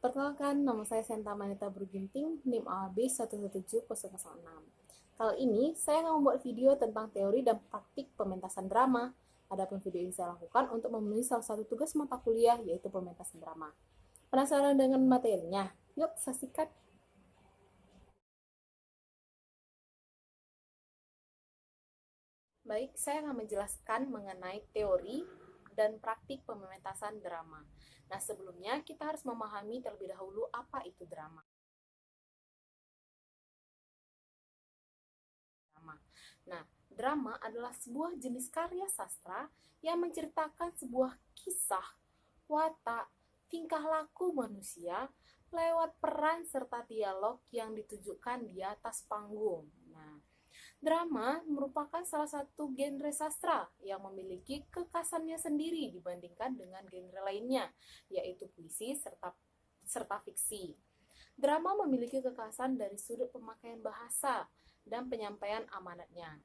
Perkenalkan, nama saya Senta Manita Burginting, NIM AAB 117.006. Kali ini, saya akan membuat video tentang teori dan praktik pementasan drama. Adapun video ini saya lakukan untuk memenuhi salah satu tugas mata kuliah, yaitu pementasan drama. Penasaran dengan materinya? Yuk, saksikan. Baik, saya akan menjelaskan mengenai teori dan praktik pementasan drama. Nah, sebelumnya kita harus memahami terlebih dahulu apa itu drama. Nah, drama adalah sebuah jenis karya sastra yang menceritakan sebuah kisah, watak, tingkah laku manusia lewat peran serta dialog yang ditujukan di atas panggung. Nah, drama merupakan salah satu genre sastra yang memiliki kekhasannya sendiri dibandingkan dengan genre lainnya, yaitu puisi serta fiksi. Drama memiliki kekhasan dari sudut pemakaian bahasa dan penyampaian amanatnya.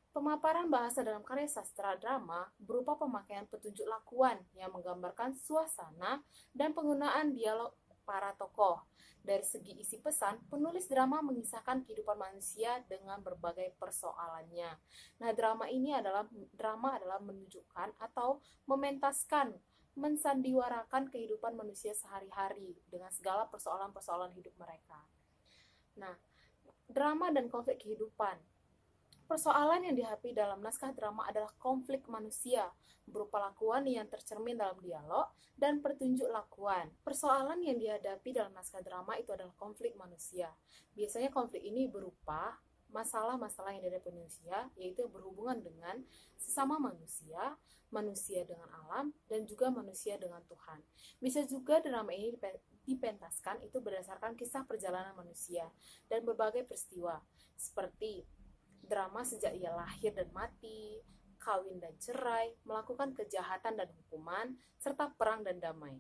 Pemaparan bahasa dalam karya sastra drama berupa pemakaian petunjuk lakuan yang menggambarkan suasana dan penggunaan dialog para tokoh. Dari segi isi pesan, penulis drama mengisahkan kehidupan manusia dengan berbagai persoalannya. Nah, drama adalah menunjukkan atau mementaskan, mensandiwarakan kehidupan manusia sehari-hari dengan segala persoalan-persoalan hidup mereka. Nah, drama dan konflik kehidupan. Persoalan yang dihadapi dalam naskah drama adalah konflik manusia, berupa lakuan yang tercermin dalam dialog dan petunjuk lakuan. Persoalan yang dihadapi dalam naskah drama itu adalah konflik manusia. Biasanya konflik ini berupa masalah-masalah yang dihadapi manusia, yaitu berhubungan dengan sesama manusia, manusia dengan alam, dan juga manusia dengan Tuhan. Bisa juga drama ini dipentaskan itu berdasarkan kisah perjalanan manusia dan berbagai peristiwa, seperti drama sejak ia lahir dan mati, kawin dan cerai, melakukan kejahatan dan hukuman, serta perang dan damai.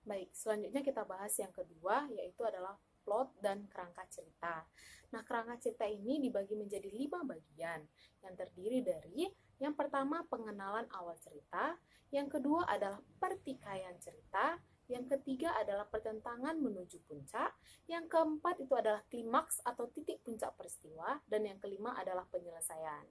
Baik, selanjutnya kita bahas yang kedua, yaitu adalah plot dan kerangka cerita. Nah, kerangka cerita ini dibagi menjadi 5 bagian, yang terdiri dari yang pertama pengenalan awal cerita, yang kedua adalah pertikaian cerita, yang ketiga adalah pertentangan menuju puncak, yang keempat itu adalah klimaks atau titik puncak peristiwa, dan yang kelima adalah penyelesaian.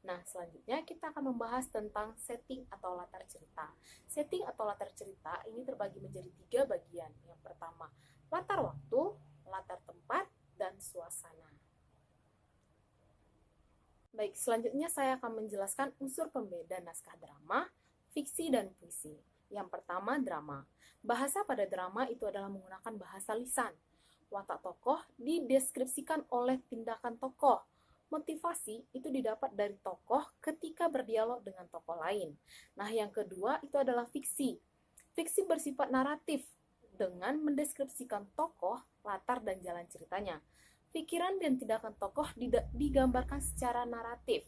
Nah, selanjutnya kita akan membahas tentang setting atau latar cerita. Setting atau latar cerita ini terbagi menjadi 3 bagian. Yang pertama, latar waktu, latar tempat, dan suasana. Baik, selanjutnya saya akan menjelaskan unsur pembeda naskah drama, fiksi, dan puisi. Yang pertama, drama. Bahasa pada drama itu adalah menggunakan bahasa lisan. Watak tokoh dideskripsikan oleh tindakan tokoh. Motivasi itu didapat dari tokoh ketika berdialog dengan tokoh lain. Nah, yang kedua itu adalah fiksi. Fiksi bersifat naratif dengan mendeskripsikan tokoh, latar, dan jalan ceritanya. Pikiran dan tindakan tokoh digambarkan secara naratif.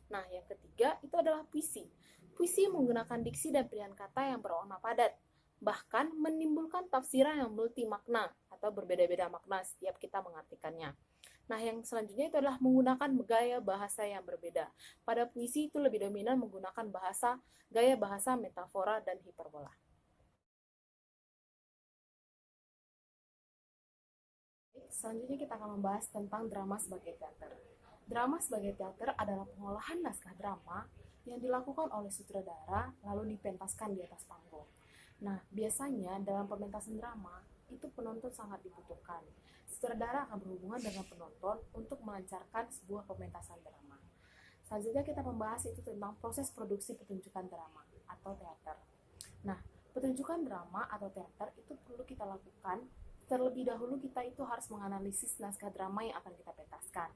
Nah, yang ketiga itu adalah puisi. Puisi menggunakan diksi dan pilihan kata yang berwarna padat, bahkan menimbulkan tafsiran yang multi makna atau berbeda-beda makna setiap kita mengartikannya. Nah, yang selanjutnya itu adalah menggunakan gaya bahasa yang berbeda. Pada puisi itu lebih dominan menggunakan gaya bahasa metafora dan hiperbola. Selanjutnya kita akan membahas tentang drama sebagai teater. Drama sebagai teater adalah pengolahan naskah drama yang dilakukan oleh sutradara lalu dipentaskan di atas panggung. Nah, biasanya dalam pementasan drama itu penonton sangat dibutuhkan. Sutradara akan berhubungan dengan penonton untuk melancarkan sebuah pementasan drama. Selanjutnya kita membahas itu tentang proses produksi pertunjukan drama atau teater. Nah, pertunjukan drama atau teater itu perlu kita lakukan terlebih dahulu. Kita itu harus menganalisis naskah drama yang akan kita pentaskan.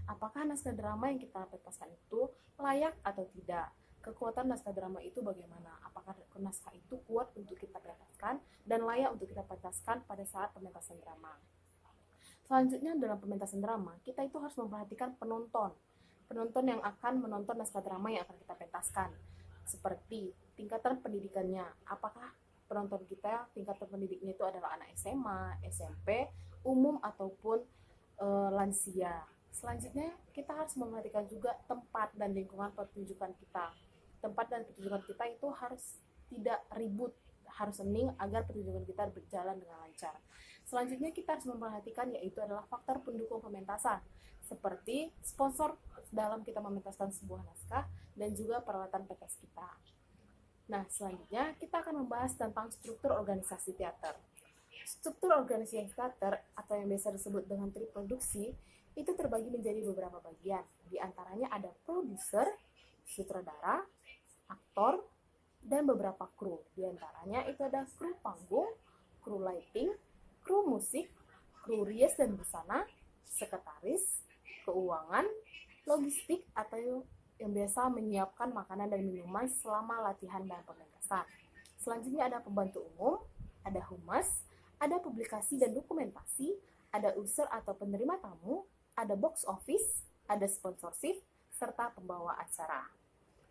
Apakah naskah drama yang kita pentaskan itu layak atau tidak? Kekuatan naskah drama itu bagaimana? Apakah naskah itu kuat untuk kita pentaskan dan layak untuk kita pentaskan pada saat pementasan drama? Selanjutnya dalam pementasan drama, kita itu harus memperhatikan penonton. Penonton yang akan menonton naskah drama yang akan kita pentaskan. Seperti tingkatan pendidikannya. Apakah penonton kita tingkatan pendidiknya itu adalah anak SMA, SMP, umum ataupun lansia. Selanjutnya kita harus memperhatikan juga tempat dan lingkungan pertunjukan kita. Tempat dan pertunjukan kita itu harus tidak ribut, harus hening agar pertunjukan kita berjalan dengan lancar. Selanjutnya kita harus memperhatikan yaitu adalah faktor pendukung pementasan, seperti sponsor dalam kita mementaskan sebuah naskah dan juga peralatan pentas kita. Nah, selanjutnya kita akan membahas tentang struktur organisasi teater. Struktur organisasi teater atau yang biasa disebut dengan triproduksi itu terbagi menjadi beberapa bagian. Di antaranya ada produser, sutradara, aktor, dan beberapa kru. Di antaranya itu ada kru panggung, kru lighting, kru musik, kru rias dan busana, sekretaris, keuangan, logistik atau yang biasa menyiapkan makanan dan minuman selama latihan dan pementasan. Selanjutnya ada pembantu umum, ada humas, ada publikasi dan dokumentasi, ada user atau penerima tamu, ada box office, ada sponsorship, serta pembawa acara.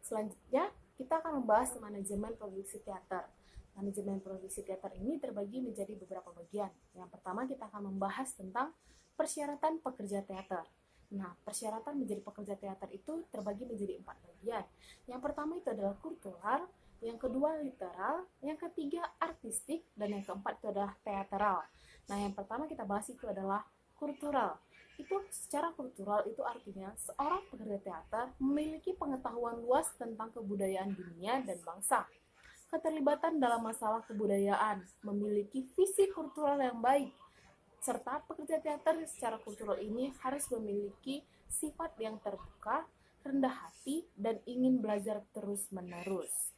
Selanjutnya, kita akan membahas manajemen produksi teater. Manajemen produksi teater ini terbagi menjadi beberapa bagian. Yang pertama, kita akan membahas tentang persyaratan pekerja teater. Nah, persyaratan menjadi pekerja teater itu terbagi menjadi 4 bagian. Yang pertama itu adalah kultural, yang kedua literal, yang ketiga artistik, dan yang keempat itu adalah teateral. Nah, yang pertama kita bahas itu adalah kultural. Itu secara kultural itu artinya seorang pekerja teater memiliki pengetahuan luas tentang kebudayaan dunia dan bangsa. Keterlibatan dalam masalah kebudayaan, memiliki visi kultural yang baik, serta pekerja teater secara kultural ini harus memiliki sifat yang terbuka, rendah hati, dan ingin belajar terus-menerus.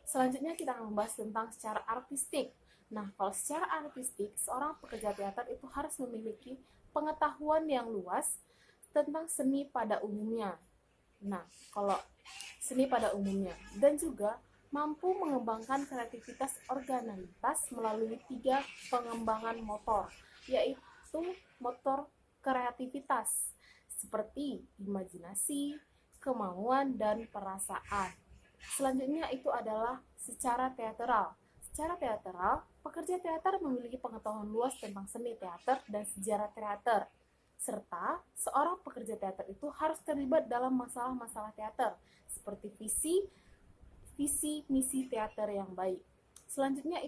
Selanjutnya kita akan membahas tentang secara artistik. Nah, kalau secara artistik, seorang pekerja teater itu harus memiliki pengetahuan yang luas tentang seni pada umumnya. Nah, kalau seni pada umumnya, dan juga mampu mengembangkan kreativitas organalitas melalui 3 pengembangan motor, yaitu motor kreativitas, seperti imajinasi, kemauan, dan perasaan. Selanjutnya itu adalah secara teateral. Secara teateral, pekerja teater memiliki pengetahuan luas tentang seni teater dan sejarah teater, serta seorang pekerja teater itu harus terlibat dalam masalah-masalah teater, seperti visi misi teater yang baik. Selanjutnya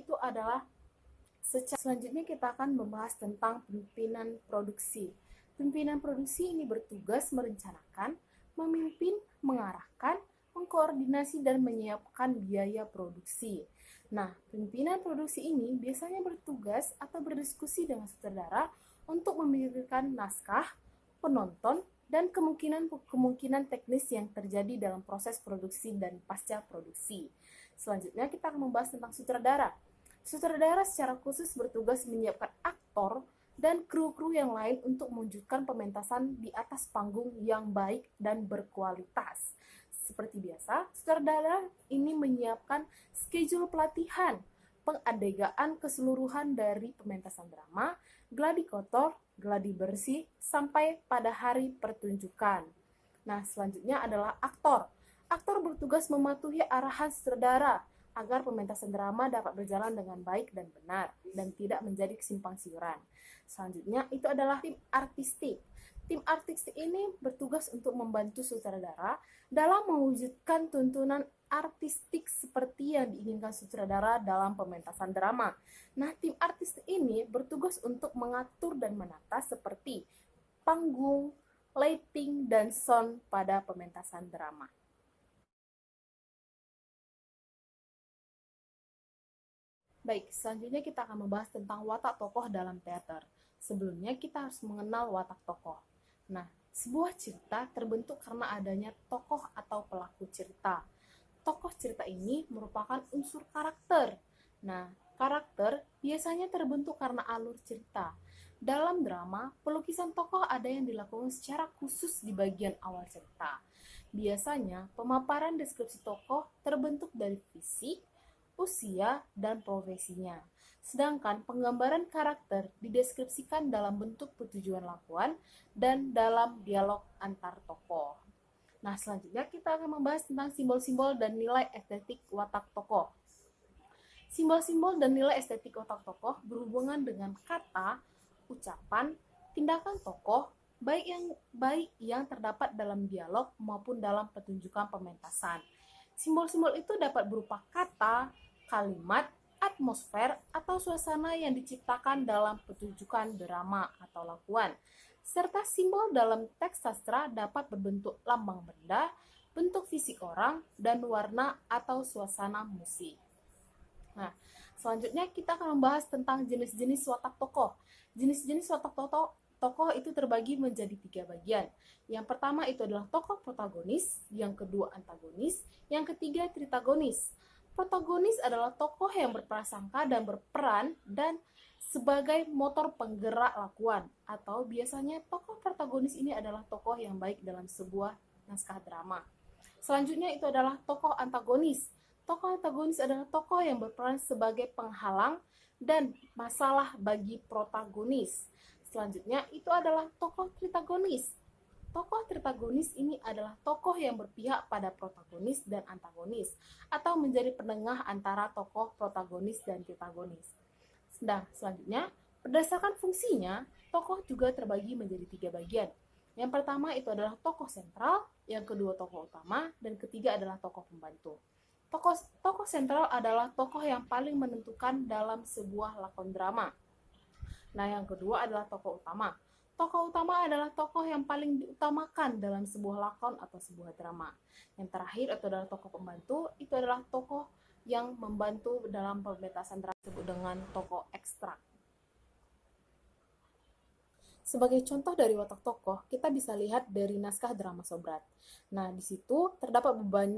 kita akan membahas tentang pimpinan produksi. Pimpinan produksi ini bertugas merencanakan, memimpin, mengarahkan, mengkoordinasi, dan menyiapkan biaya produksi. Nah, pimpinan produksi ini biasanya bertugas atau berdiskusi dengan sutradara untuk memikirkan naskah, penonton, dan kemungkinan teknis yang terjadi dalam proses produksi dan pasca produksi. Selanjutnya kita akan membahas tentang sutradara. Sutradara secara khusus bertugas menyiapkan aktor dan kru-kru yang lain untuk mewujudkan pementasan di atas panggung yang baik dan berkualitas. Seperti biasa, sutradara ini menyiapkan schedule pelatihan, pengadegaan keseluruhan dari pementasan drama, gladi kotor, gladi bersih, sampai pada hari pertunjukan. Nah, selanjutnya adalah aktor. Aktor bertugas mematuhi arahan sutradara agar pementasan drama dapat berjalan dengan baik dan benar, dan tidak menjadi kesimpang siuran. Selanjutnya, itu adalah tim artistik. Tim artistik ini bertugas untuk membantu sutradara dalam mewujudkan tuntunan artistik seperti yang diinginkan sutradara dalam pementasan drama. Nah, tim artistik ini bertugas untuk mengatur dan menata seperti panggung, lighting, dan sound pada pementasan drama. Baik, selanjutnya kita akan membahas tentang watak tokoh dalam teater. Sebelumnya kita harus mengenal watak tokoh. Nah, sebuah cerita terbentuk karena adanya tokoh atau pelaku cerita. Tokoh cerita ini merupakan unsur karakter. Nah, karakter biasanya terbentuk karena alur cerita. Dalam drama, pelukisan tokoh ada yang dilakukan secara khusus di bagian awal cerita. Biasanya, pemaparan deskripsi tokoh terbentuk dari fisik, usia, dan profesinya. Sedangkan penggambaran karakter dideskripsikan dalam bentuk pertujuan lakuan dan dalam dialog antar tokoh. Nah, selanjutnya kita akan membahas tentang simbol-simbol dan nilai estetik watak tokoh. Simbol-simbol dan nilai estetik watak tokoh berhubungan dengan kata, ucapan, tindakan tokoh, baik yang terdapat dalam dialog maupun dalam pertunjukan pementasan. Simbol-simbol itu dapat berupa kata, kalimat, atmosfer, atau suasana yang diciptakan dalam pertunjukan drama atau lakuan. Serta simbol dalam teks sastra dapat berbentuk lambang benda, bentuk fisik orang, dan warna atau suasana musik. Nah, selanjutnya kita akan membahas tentang jenis-jenis watak tokoh. Jenis-jenis watak tokoh itu terbagi menjadi 3 bagian. Yang pertama itu adalah tokoh protagonis, yang kedua antagonis, yang ketiga tritagonis. Protagonis adalah tokoh yang berprasangka dan berperan dan sebagai motor penggerak lakuan, atau biasanya tokoh protagonis ini adalah tokoh yang baik dalam sebuah naskah drama. Selanjutnya itu adalah tokoh antagonis. Tokoh antagonis adalah tokoh yang berperan sebagai penghalang dan masalah bagi protagonis. Selanjutnya itu adalah tokoh tritagonis. Tokoh tritagonis ini adalah tokoh yang berpihak pada protagonis dan antagonis, atau menjadi penengah antara tokoh protagonis dan tritagonis. Selanjutnya, berdasarkan fungsinya, tokoh juga terbagi menjadi 3 bagian. Yang pertama itu adalah tokoh sentral, yang kedua tokoh utama, dan ketiga adalah tokoh pembantu. Tokoh sentral adalah tokoh yang paling menentukan dalam sebuah lakon drama. Nah, yang kedua adalah tokoh utama. Tokoh utama adalah tokoh yang paling diutamakan dalam sebuah lakon atau sebuah drama. Yang terakhir itu adalah tokoh pembantu, itu adalah tokoh yang membantu dalam pementasan drama disebut dengan tokoh ekstra. Sebagai contoh dari watak tokoh, kita bisa lihat dari naskah drama Sobrat. Nah, di situ terdapat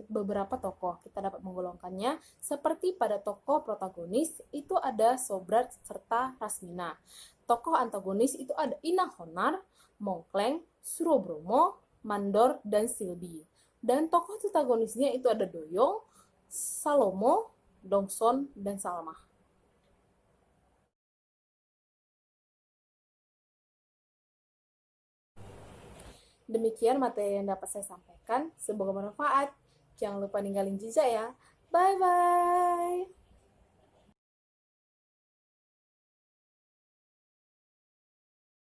beberapa tokoh. Kita dapat menggolongkannya seperti pada tokoh protagonis itu ada Sobrat serta Rasmina. Tokoh antagonis itu ada Inang Honar, Mongkleng, Surobromo, Mandor, dan Silbi. Dan tokoh protagonisnya itu ada Doyong, Salomo, Dongson, dan Salmah. Demikian materi yang dapat saya sampaikan. Semoga bermanfaat. Jangan lupa ninggalin jejak ya. Bye-bye.